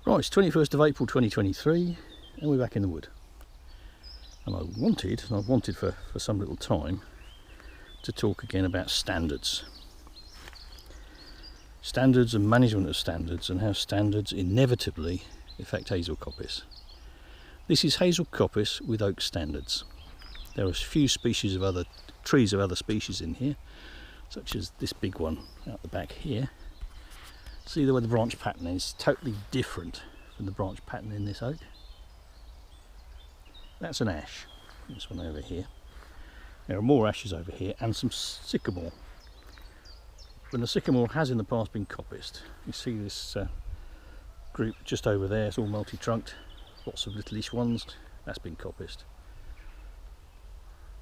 Right, it's 21st of April 2023 and we're back in the wood. And I've wanted for some little time to talk again about standards. Standards and management of standards, and how standards inevitably affect hazel coppice. This is hazel coppice with oak standards. There are a few species of other trees of other species in here, such as this big one out the back here. See the way the branch pattern is totally different from the branch pattern in this oak. That's an ash, this one over here. There are more ashes over here and some sycamore. When the sycamore has in the past been coppiced, you see this group just over there, it's all multi-trunked, lots of littleish ones, that's been coppiced.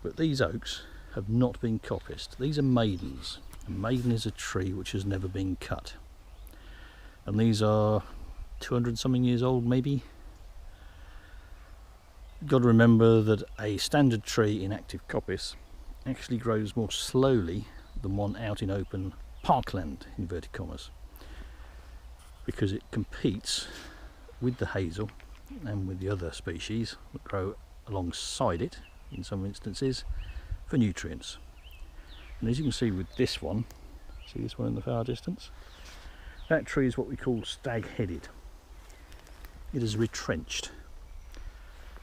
But these oaks have not been coppiced. These are maidens. A maiden is a tree which has never been cut. And these are 200 something years old maybe. You've got to remember that a standard tree in active coppice actually grows more slowly than one out in open parkland, inverted commas, because it competes with the hazel and with the other species that grow alongside it in some instances for nutrients. And as you can see with this one, see this one in the far distance? That tree is what we call stag-headed. It is retrenched.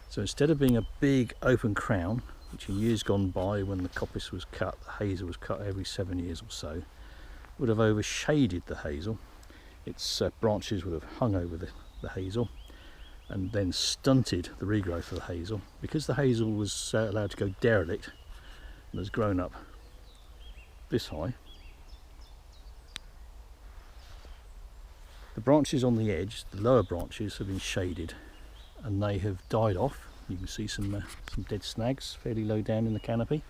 So instead of being a big open crown, which in years gone by when the coppice was cut, the hazel was cut every 7 years or so, would have overshaded the hazel. Its branches would have hung over the hazel and then stunted the regrowth of the hazel. Because the hazel was allowed to go derelict and has grown up this high, the branches on the edge, the lower branches, have been shaded and they have died off. You can see some dead snags fairly low down in the canopy.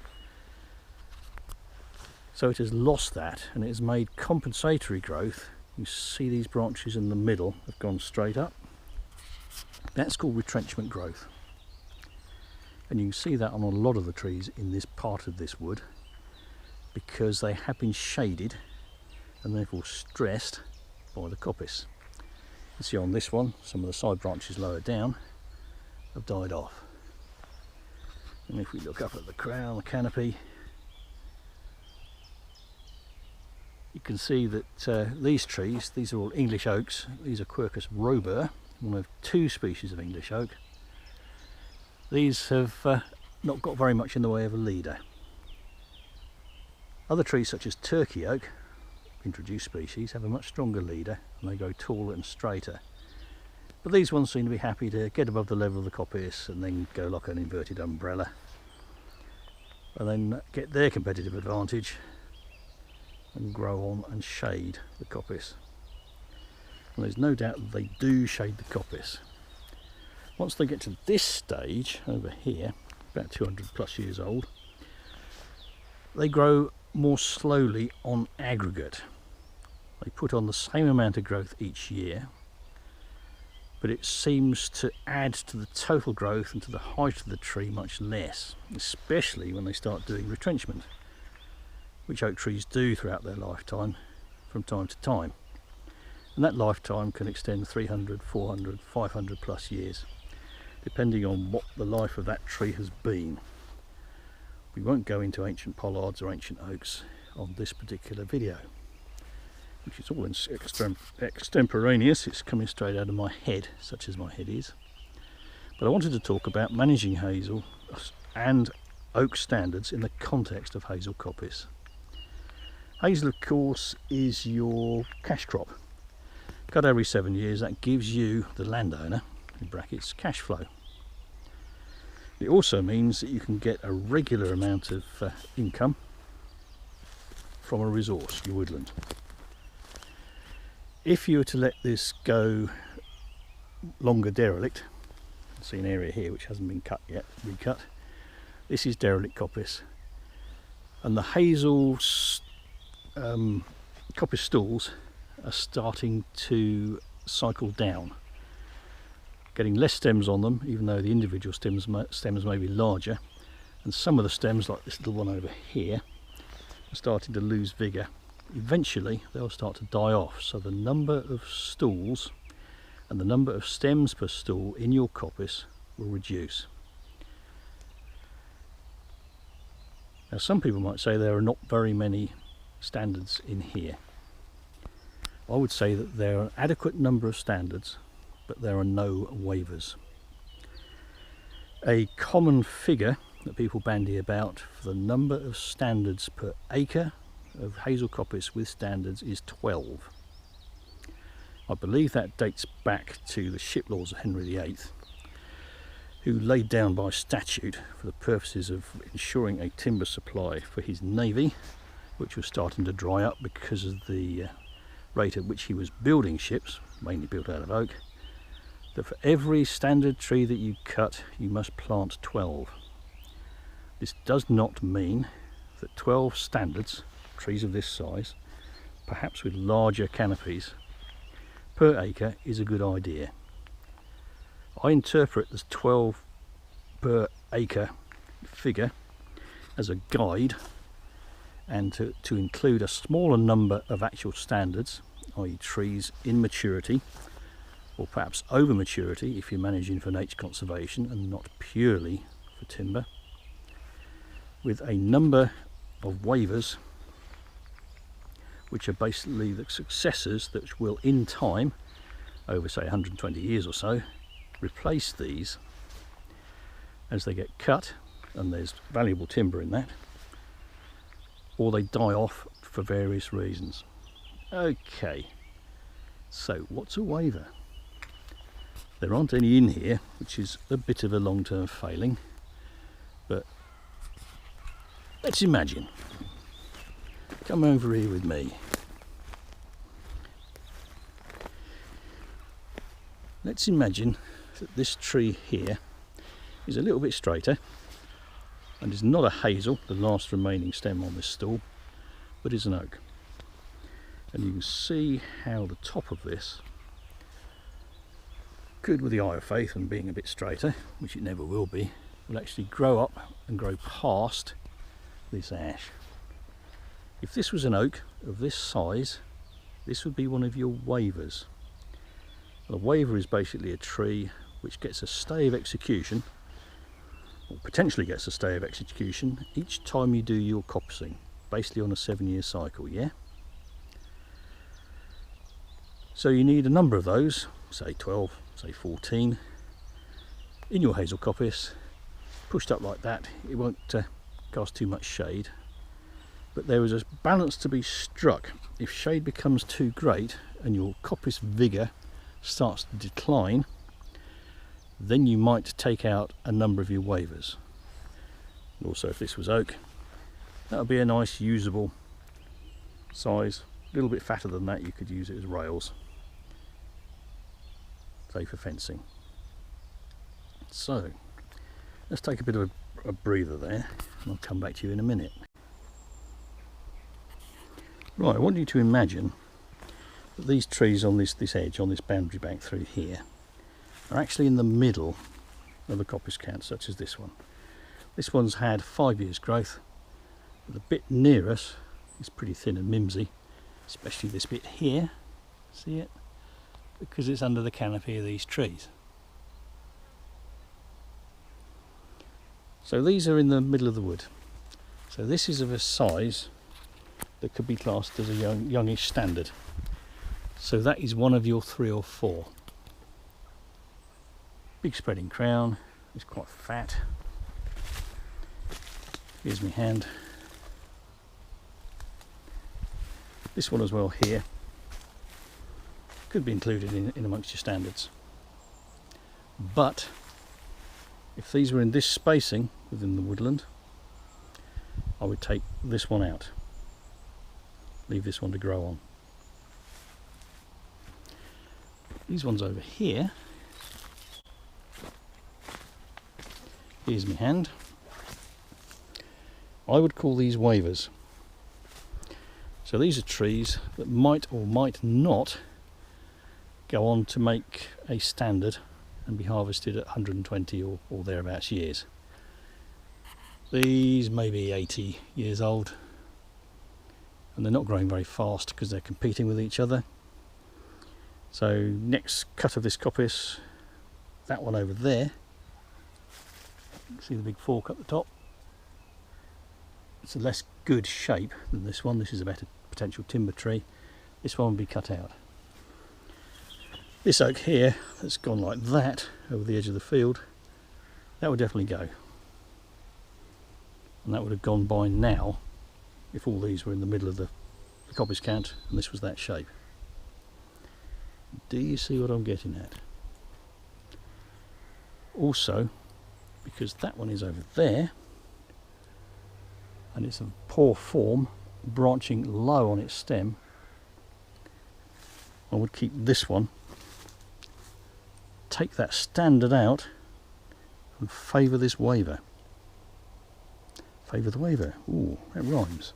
So it has lost that and it has made compensatory growth. You see these branches in the middle have gone straight up. That's called retrenchment growth. And you can see that on a lot of the trees in this part of this wood, because they have been shaded and therefore stressed by the coppice. You see on this one, some of the side branches lower down have died off. And if we look up at the crown, the canopy, you can see that these trees, these are all English oaks. These are Quercus robur, one of two species of English oak. These have not got very much in the way of a leader. Other trees such as Turkey oak, introduced species, have a much stronger leader and they grow taller and straighter. But these ones seem to be happy to get above the level of the coppice and then go like an inverted umbrella and then get their competitive advantage and grow on and shade the coppice. And there's no doubt that they do shade the coppice. Once they get to this stage over here, about 200 plus years old, they grow more slowly on aggregate. They put on the same amount of growth each year, but it seems to add to the total growth and to the height of the tree much less, especially when they start doing retrenchment, which oak trees do throughout their lifetime from time to time. And that lifetime can extend 300, 400, 500 plus years, depending on what the life of that tree has been. We won't go into ancient pollards or ancient oaks on this particular video, which is all extemporaneous. It's coming straight out of my head, such as my head is. But I wanted to talk about managing hazel and oak standards in the context of hazel coppice. Hazel, of course, is your cash crop. Cut every 7 years, that gives you, the landowner, in brackets, cash flow. It also means that you can get a regular amount of income from a resource, your woodland. If you were to let this go longer derelict, see an area here which hasn't been cut yet, recut, this is derelict coppice, and the hazel coppice stalls are starting to cycle down, getting less stems on them, even though the individual stems may be larger, and some of the stems, like this little one over here, are starting to lose vigour. Eventually they'll start to die off, so the number of stalls and the number of stems per stall in your coppice will reduce. Now some people might say there are not very many standards in here. I would say that there are an adequate number of standards, but there are no waivers. A common figure that people bandy about for the number of standards per acre of hazel coppice with standards is 12. I believe that dates back to the ship laws of Henry VIII, who laid down by statute for the purposes of ensuring a timber supply for his navy, which was starting to dry up because of the rate at which he was building ships, mainly built out of oak, that for every standard tree that you cut, you must plant 12. This does not mean that 12 standards, trees of this size, perhaps with larger canopies, per acre is a good idea. I interpret this 12 per acre figure as a guide, and to include a smaller number of actual standards, i.e. trees in maturity, or perhaps over maturity if you're managing for nature conservation and not purely for timber, with a number of waivers which are basically the successors that will in time, over say 120 years or so, replace these as they get cut, and there's valuable timber in that, or they die off for various reasons. Okay, so what's a waiver? There aren't any in here, which is a bit of a long-term failing, but let's imagine. Come over here with me. Let's imagine that this tree here is a little bit straighter and is not a hazel, the last remaining stem on this stall, but is an oak. And you can see how the top of this, good with the eye of faith and being a bit straighter, which it never will be, will actually grow up and grow past this ash. If this was an oak of this size, this would be one of your waivers. A waiver is basically a tree which gets a stay of execution, or potentially gets a stay of execution, each time you do your coppicing, basically on a 7-year cycle, yeah? So you need a number of those, say 12, say 14, in your hazel coppice, pushed up like that. It won't cast too much shade, but there is a balance to be struck. If shade becomes too great and your coppice vigour starts to decline, then you might take out a number of your waivers. And also, if this was oak, that would be a nice usable size. A little bit fatter than that, you could use it as rails, say for fencing. So let's take a bit of a breather there, and I'll come back to you in a minute. Right, I want you to imagine that these trees on this edge, on this boundary bank through here, are actually in the middle of a coppice count, such as this one. This one's had 5 years growth, but the bit near us is pretty thin and mimsy, especially this bit here, see it? Because it's under the canopy of these trees. So these are in the middle of the wood. So this is of a size that could be classed as a youngish standard. So that is one of your 3 or 4. Big spreading crown, it's quite fat. Here's my hand. This one as well here could be included in amongst your standards. But if these were in this spacing within the woodland, I would take this one out. Leave this one to grow on. These ones over here, here's my hand. I would call these waivers. So these are trees that might or might not go on to make a standard and be harvested at 120 or thereabouts years. These may be 80 years old, and they're not growing very fast because they're competing with each other. So next cut of this coppice, that one over there, you can see the big fork up the top. It's a less good shape than this one. This is a better potential timber tree. This one will be cut out. This oak here that's gone like that over the edge of the field, that would definitely go. And that would have gone by now if all these were in the middle of the coppice count and this was that shape. Do you see what I'm getting at? Also, because that one is over there and it's of poor form, branching low on its stem, I would keep this one, take that standard out and favour this waiver. Favour the waiver. Ooh, that rhymes.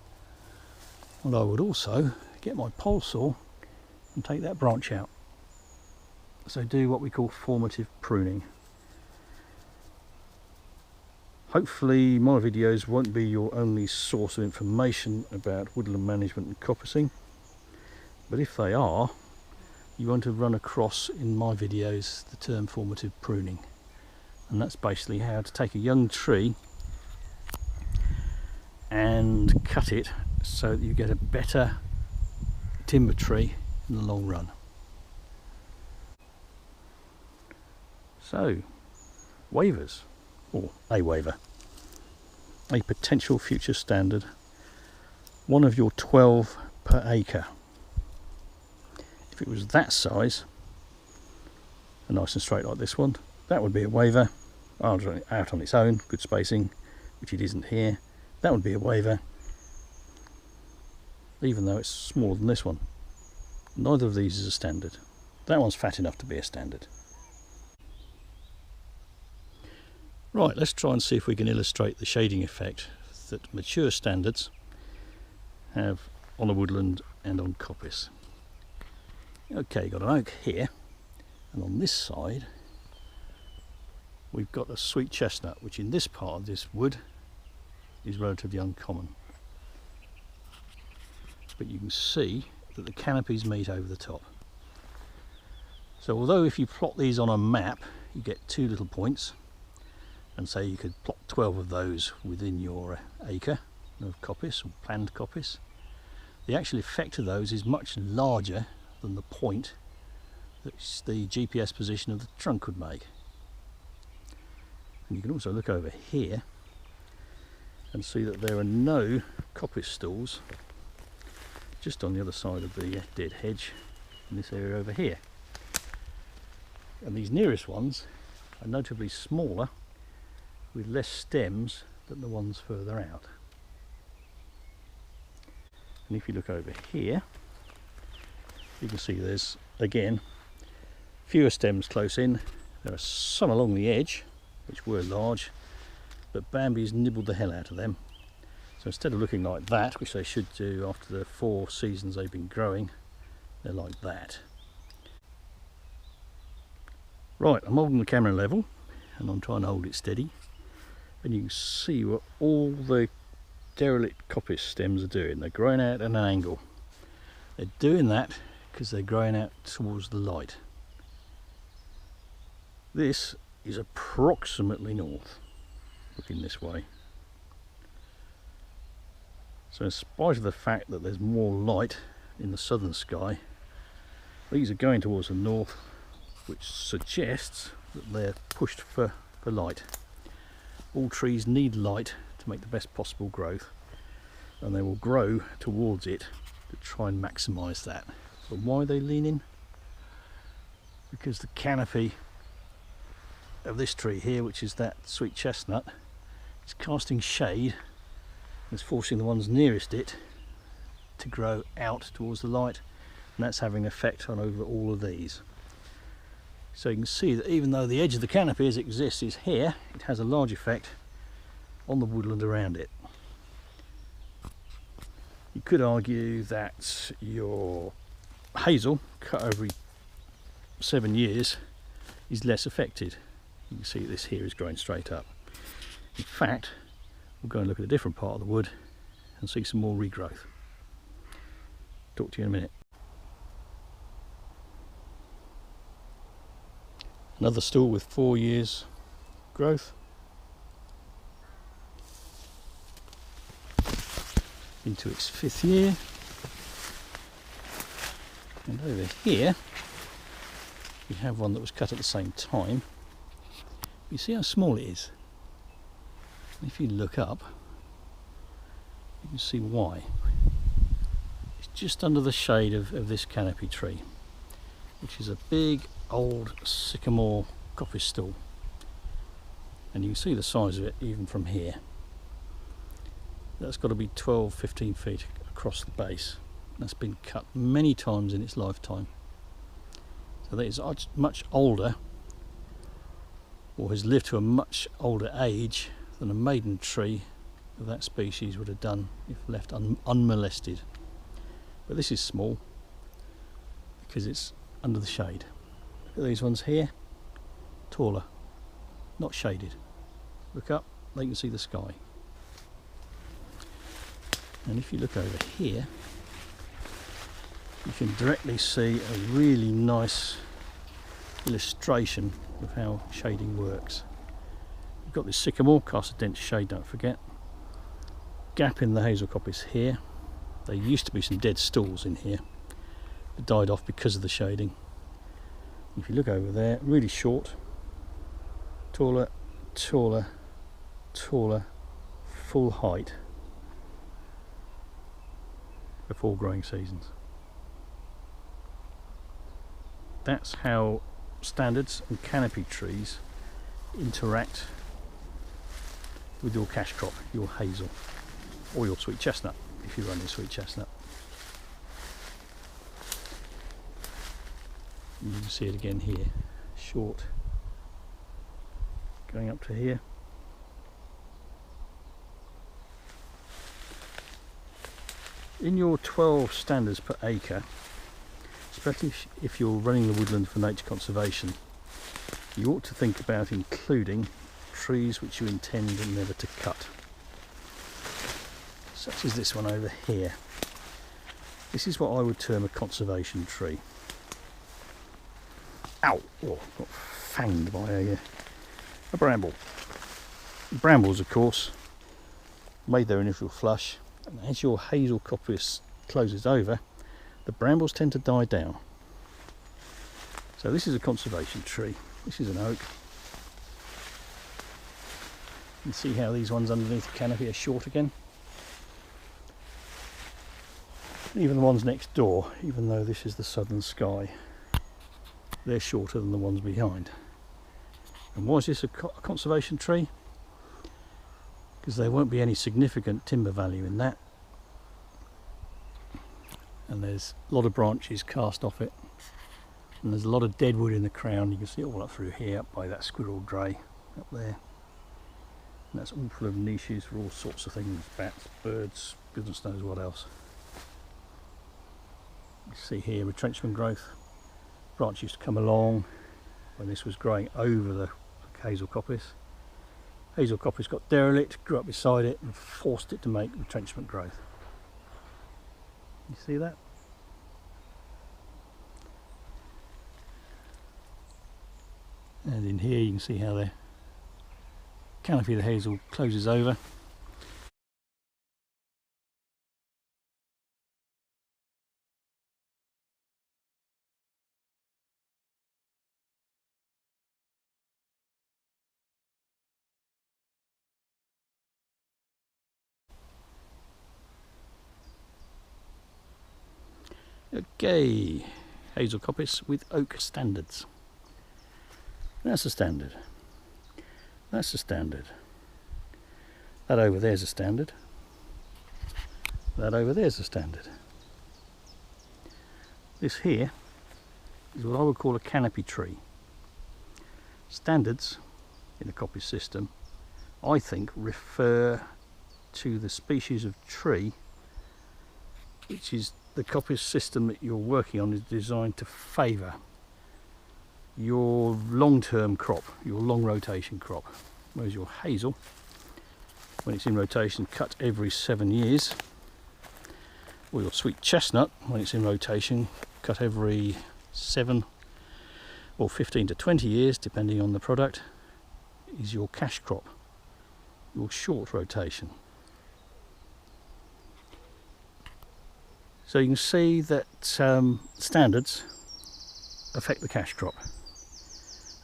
And I would also get my pole saw and take that branch out. So do what we call formative pruning. Hopefully my videos won't be your only source of information about woodland management and coppicing, but if they are, you won't have run across in my videos the term formative pruning. And that's basically how to take a young tree and cut it so that you get a better timber tree in the long run. So, waivers, or a waiver, a potential future standard, one of your 12 per acre. If it was that size, and nice and straight like this one, that would be a waiver, out on its own, good spacing, which it isn't here. That would be a waiver, even though it's smaller than this one. Neither of these is a standard. That one's fat enough to be a standard. Right, let's try and see if we can illustrate the shading effect that mature standards have on a woodland and on coppice. Okay, got an oak here, and on this side we've got a sweet chestnut, which in this part of this wood is relatively uncommon. But you can see that the canopies meet over the top. So although if you plot these on a map you get 2 little points, and say you could plot 12 of those within your acre of coppice or planned coppice, the actual effect of those is much larger than the point that the GPS position of the trunk would make. And you can also look over here and see that there are no coppice stalls just on the other side of the dead hedge in this area over here. And these nearest ones are notably smaller with less stems than the ones further out. And if you look over here, you can see there's again fewer stems close in. There are some along the edge which were large, but Bambi's nibbled the hell out of them. So instead of looking like that, which they should do after the 4 seasons they've been growing, they're like that. Right, I'm holding the camera level and I'm trying to hold it steady, and you can see what all the derelict coppice stems are doing. They're growing out at an angle. They're doing that because they're growing out towards the light. This is approximately north, looking this way. So in spite of the fact that there's more light in the southern sky, these are going towards the north, which suggests that they're pushed for light. All trees need light to make the best possible growth, and they will grow towards it to try and maximise that. But why are they leaning? Because the canopy of this tree here, which is that sweet chestnut, is casting shade and is forcing the ones nearest it to grow out towards the light, and that's having an effect on over all of these. So you can see that even though the edge of the canopy as it exists is here, it has a large effect on the woodland around it. You could argue that your hazel, cut every 7 years, is less affected. You can see this here is growing straight up. In fact, we'll go and look at a different part of the wood and see some more regrowth. Talk to you in a minute. Another stall with 4 years growth. Into its 5th year. And over here we have one that was cut at the same time. You see how small it is? If you look up, you can see why. It's just under the shade of this canopy tree, which is a big old sycamore coppice stall. And you can see the size of it even from here. That's got to be 12-15 feet across the base. That's been cut many times in its lifetime. So that is much older, or has lived to a much older age than a maiden tree of that species would have done if left unmolested. But this is small because it's under the shade. Look at these ones here, taller, not shaded. Look up, they can see the sky. And if you look over here, you can directly see a really nice illustration of how shading works. You've got this sycamore, cast a dense shade, don't forget. Gap in the hazel coppice here. There used to be some dead stalls in here that died off because of the shading. If you look over there, really short, taller, taller, taller, full height before growing seasons. That's how standards and canopy trees interact with your cash crop, your hazel, or your sweet chestnut if you're running sweet chestnut. And you can see it again here, short, going up to here. In your 12 standards per acre, especially if you're running the woodland for nature conservation, you ought to think about including trees which you intend never to cut, such as this one over here. This is what I would term a conservation tree. Ow! Oh, got fanged by a bramble. Brambles, of course, made their initial flush, and as your hazel coppice closes over, the brambles tend to die down. So this is a conservation tree. This is an oak. You can see how these ones underneath the canopy are short again. Even the ones next door, even though this is the southern sky, they're shorter than the ones behind. And why is this a conservation tree? Because there won't be any significant timber value in that. And there's a lot of branches cast off it. And there's a lot of deadwood in the crown. You can see it all up through here, up by that squirrel grey up there. And that's all full of niches for all sorts of things, bats, birds, goodness knows what else. You see here retrenchment growth. Branch used to come along when this was growing over the hazel coppice. Hazel coppice got derelict, grew up beside it and forced it to make retrenchment growth. You see that? And in here you can see how the canopy of the hazel closes over. Okay, hazel coppice with oak standards. That's a standard. That's a standard. That over there's a standard. That over there's a standard. This here is what I would call a canopy tree. Standards in the coppice system, I think, refer to the species of tree which is the coppice system that you're working on is designed to favour your long-term crop, your long rotation crop. Whereas your hazel, when it's in rotation, cut every 7 years, or your sweet chestnut, when it's in rotation, cut every 7 or 15 to 20 years depending on the product, is your cash crop, your short rotation. So you can see that standards affect the cash crop,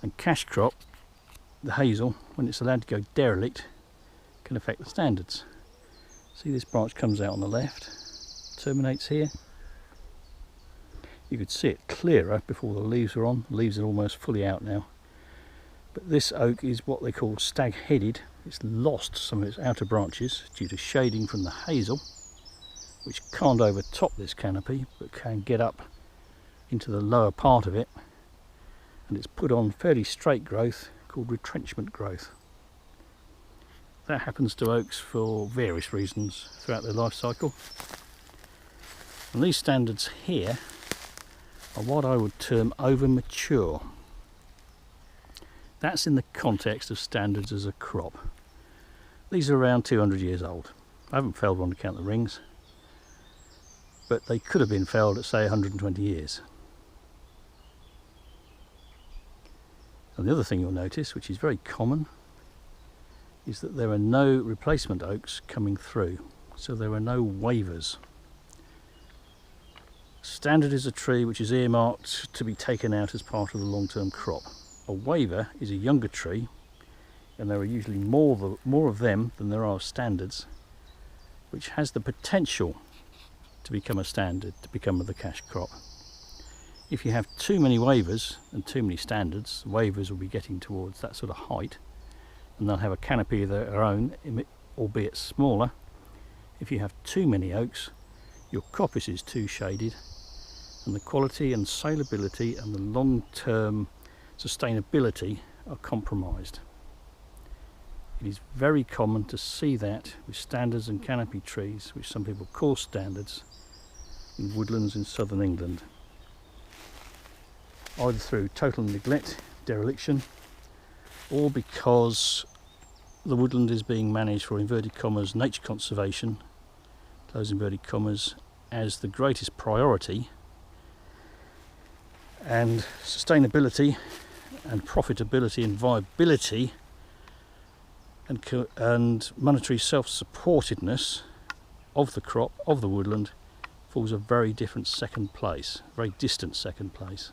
and cash crop, the hazel, when it's allowed to go derelict, can affect the standards. See, this branch comes out on the left, terminates here. You could see it clearer before the leaves are on. The leaves are almost fully out now. But this oak is what they call stag-headed. It's lost some of its outer branches due to shading from the hazel, which can't overtop this canopy but can get up into the lower part of it, and it's put on fairly straight growth called retrenchment growth. That happens to oaks for various reasons throughout their life cycle. And these standards here are what I would term over mature. That's in the context of standards as a crop. These are around 200 years old. I haven't felled one to count the rings, but they could have been felled at say 120 years. And the other thing you'll notice, which is very common, is that there are no replacement oaks coming through, so there are no waivers. Standard is a tree which is earmarked to be taken out as part of the long-term crop. A waiver is a younger tree, and there are usually more of them than there are standards, which has the potential to become a standard, to become the cash crop. If you have too many waivers and too many standards, waivers will be getting towards that sort of height, and they'll have a canopy of their own, albeit smaller. If you have too many oaks, your coppice is too shaded, and the quality and saleability and the long-term sustainability are compromised. It is very common to see that with standards and canopy trees, which some people call standards, in woodlands in southern England, either through total neglect, dereliction, or because the woodland is being managed for inverted commas nature conservation, close inverted commas, as the greatest priority, and sustainability and profitability and viability and monetary self-supportedness of the crop, of the woodland, falls a very different second place, very distant second place.